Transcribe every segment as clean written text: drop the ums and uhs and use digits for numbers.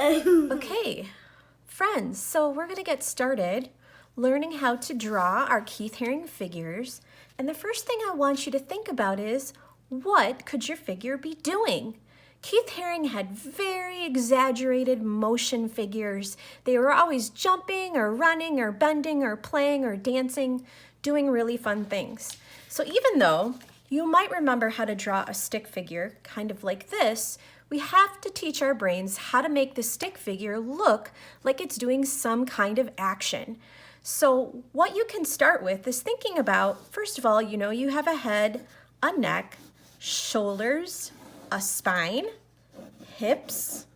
Okay, friends, so we're going to get started learning how to draw our Keith Haring figures. And the first thing I want you to think about is, what could your figure be doing? Keith Haring had very exaggerated motion figures. They were always jumping or running or bending or playing or dancing, doing really fun things. So even though you might remember how to draw a stick figure, kind of like this, we have to teach our brains how to make the stick figure look like it's doing some kind of action. So what you can start with is thinking about, first of all, you have a head, a neck, shoulders, a spine, hips,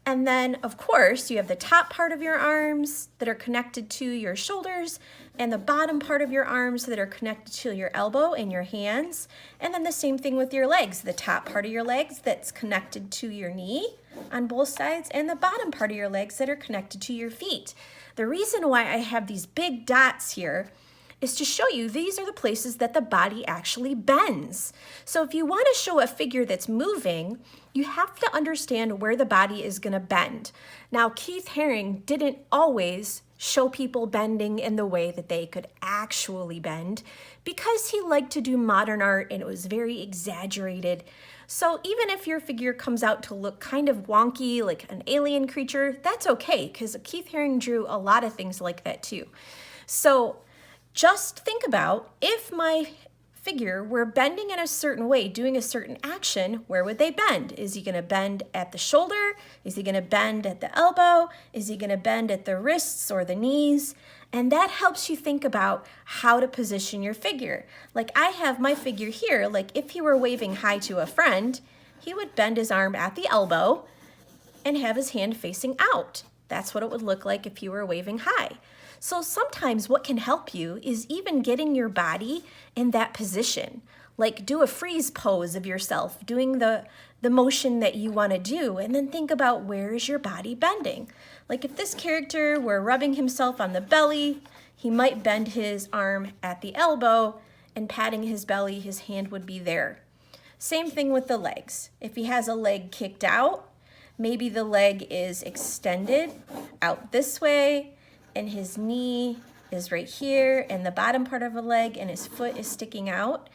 and then, of course, you have the top part of your arms that are connected to your shoulders and the bottom part of your arms that are connected to your elbow and your hands. And then the same thing with your legs, the top part of your legs that's connected to your knee on both sides and the bottom part of your legs that are connected to your feet. The reason why I have these big dots here is to show you these are the places that the body actually bends. So if you want to show a figure that's moving, you have to understand where the body is going to bend. Now, Keith Haring didn't always show people bending in the way that they could actually bend because he liked to do modern art and it was very exaggerated. So even if your figure comes out to look kind of wonky, like an alien creature, that's okay because Keith Haring drew a lot of things like that too. So just think about, if my figure were bending in a certain way, doing a certain action, where would they bend? Is he going to bend at the shoulder? Is he going to bend at the elbow? Is he going to bend at the wrists or the knees? And that helps you think about how to position your figure. Like I have my figure here, like if he were waving hi to a friend, he would bend his arm at the elbow and have his hand facing out. That's what it would look like if you were waving hi. So sometimes what can help you is even getting your body in that position. Like do a freeze pose of yourself, doing the motion that you want to do, and then think about where is your body bending. Like if this character were rubbing himself on the belly, he might bend his arm at the elbow, and patting his belly, his hand would be there. Same thing with the legs. If he has a leg kicked out, maybe the leg is extended out this way, and his knee is right here, and the bottom part of a leg and his foot is sticking out.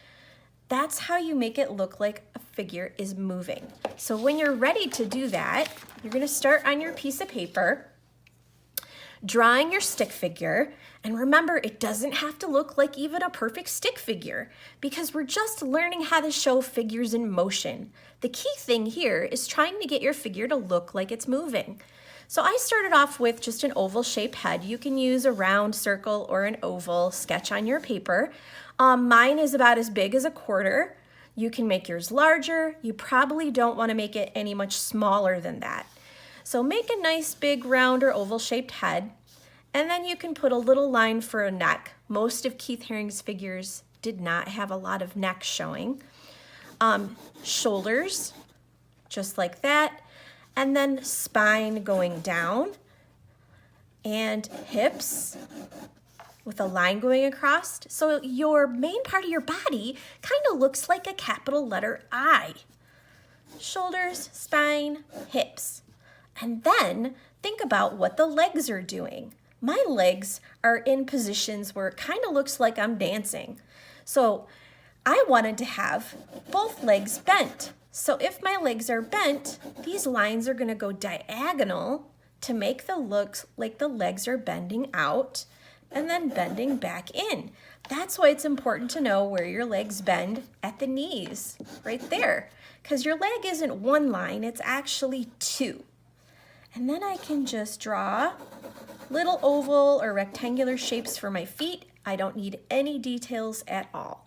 That's how you make it look like a figure is moving. So when you're ready to do that, you're gonna start on your piece of paper, drawing your stick figure. And remember, it doesn't have to look like even a perfect stick figure because we're just learning how to show figures in motion. The key thing here is trying to get your figure to look like it's moving. So I started off with just an oval shaped head. You can use a round circle or an oval sketch on your paper. Mine is about as big as a quarter. You can make yours larger. You probably don't want to make it any much smaller than that. So make a nice big round or oval shaped head, and then you can put a little line for a neck. Most of Keith Haring's figures did not have a lot of neck showing. Shoulders, just like that. And then spine going down, and hips with a line going across. So your main part of your body kind of looks like a capital letter I. Shoulders, spine, hips. And then think about what the legs are doing. My legs are in positions where it kind of looks like I'm dancing. So I wanted to have both legs bent. So if my legs are bent, these lines are going to go diagonal to make the look like the legs are bending out and then bending back in. That's why it's important to know where your legs bend at the knees, right there. Because your leg isn't one line, it's actually two. And then I can just draw little oval or rectangular shapes for my feet. I don't need any details at all.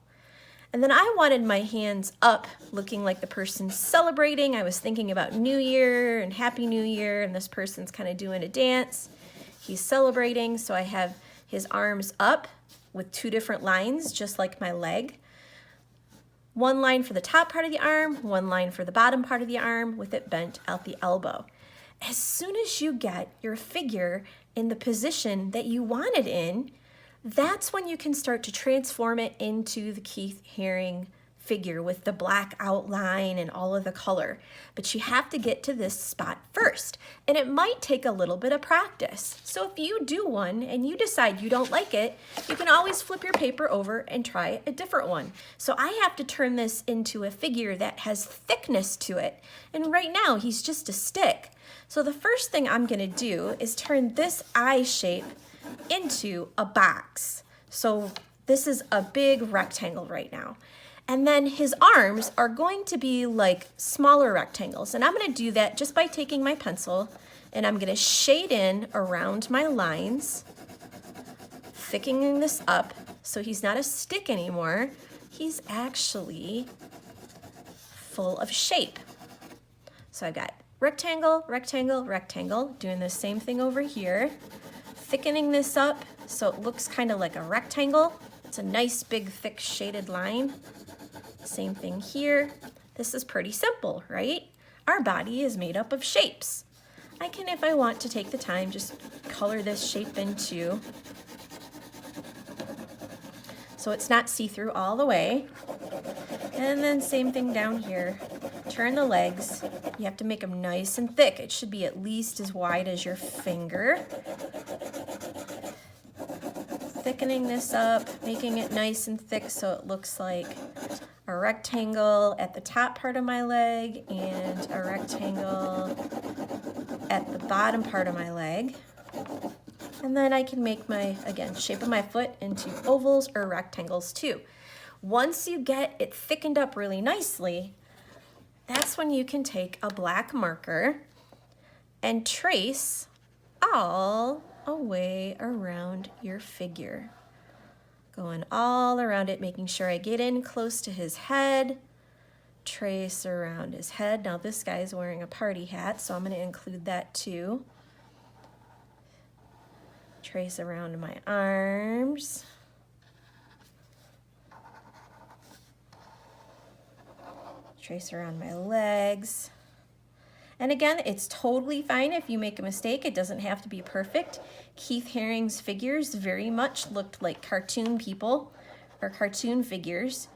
And then I wanted my hands up, looking like the person's celebrating. I was thinking about New Year and Happy New Year, and this person's kind of doing a dance. He's celebrating, so I have his arms up with two different lines, just like my leg. One line for the top part of the arm, one line for the bottom part of the arm with it bent out the elbow. As soon as you get your figure in the position that you want it in, that's when you can start to transform it into the Keith Haring figure with the black outline and all of the color, but you have to get to this spot first, and it might take a little bit of practice. So if you do one and you decide you don't like it, you can always flip your paper over and try a different one. So I have to turn this into a figure that has thickness to it, and right now he's just a stick. So the first thing I'm gonna do is turn this eye shape into a box. So this is a big rectangle right now. And then his arms are going to be like smaller rectangles. And I'm gonna do that just by taking my pencil and I'm gonna shade in around my lines, thickening this up so he's not a stick anymore. He's actually full of shape. So I've got rectangle, rectangle, rectangle, doing the same thing over here, thickening this up so it looks kind of like a rectangle. It's a nice big thick shaded line. Same thing here. This is pretty simple, right? Our body is made up of shapes. I can, if I want to take the time, just color this shape in too, so it's not see-through all the way. And then same thing down here. Turn the legs. You have to make them nice and thick. It should be at least as wide as your finger. Thickening this up, making it nice and thick so it looks like a rectangle at the top part of my leg and a rectangle at the bottom part of my leg. And then I can make my, again, shape of my foot into ovals or rectangles too. Once you get it thickened up really nicely, that's when you can take a black marker and trace all a way around your figure. Going all around it, making sure I get in close to his head, trace around his head. Now this guy's wearing a party hat, so I'm going to include that too. Trace around my arms. Trace around my legs. And again, it's totally fine if you make a mistake. It doesn't have to be perfect. Keith Haring's figures very much looked like cartoon people or cartoon figures.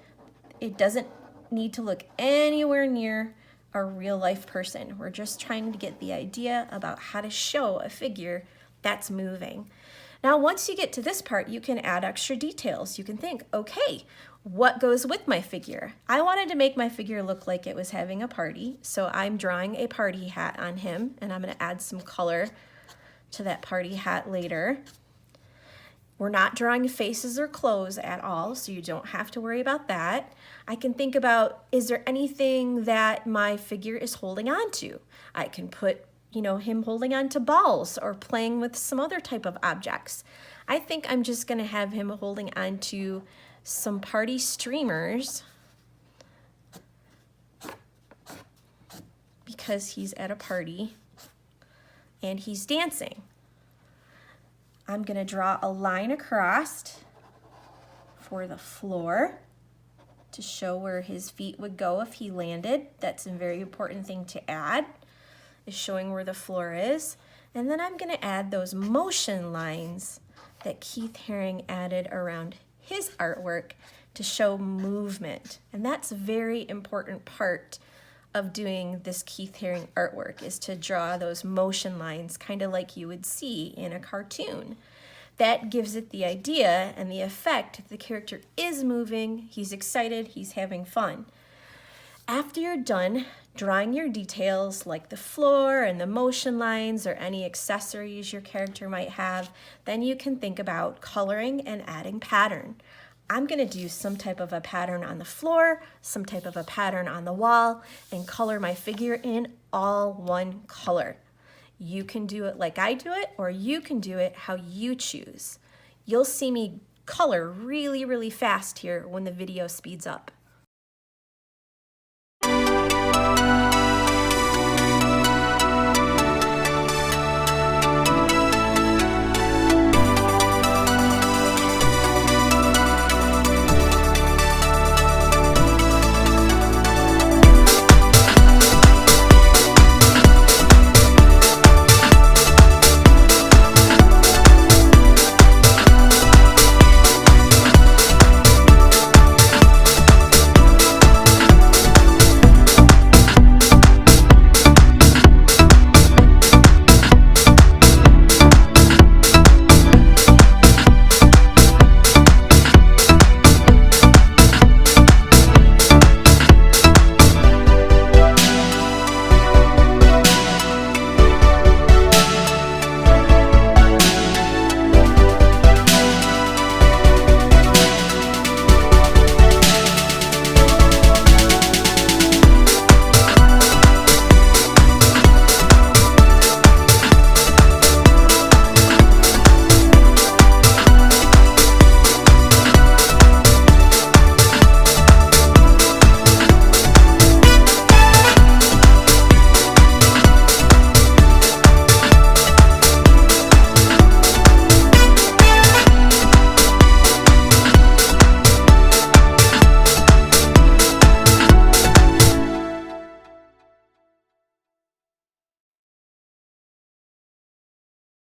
It doesn't need to look anywhere near a real life person. We're just trying to get the idea about how to show a figure that's moving. Now, once you get to this part, you can add extra details. You can think, okay, what goes with my figure? I wanted to make my figure look like it was having a party, so I'm drawing a party hat on him, and I'm gonna add some color to that party hat later. We're not drawing faces or clothes at all, so you don't have to worry about that. I can think about, is there anything that my figure is holding on to? I can put, him holding on to balls or playing with some other type of objects. I think I'm just gonna have him holding on to some party streamers because he's at a party and he's dancing. I'm gonna draw a line across for the floor to show where his feet would go if he landed. That's a very important thing to add, is showing where the floor is. And then I'm gonna add those motion lines that Keith Haring added around his artwork to show movement. And that's a very important part of doing this Keith Haring artwork, is to draw those motion lines, kind of like you would see in a cartoon. That gives it the idea and the effect. The character is moving, he's excited, he's having fun. After you're done drawing your details like the floor and the motion lines or any accessories your character might have, then you can think about coloring and adding pattern. I'm gonna do some type of a pattern on the floor, some type of a pattern on the wall, and color my figure in all one color. You can do it like I do it, or you can do it how you choose. You'll see me color really, really fast here when the video speeds up.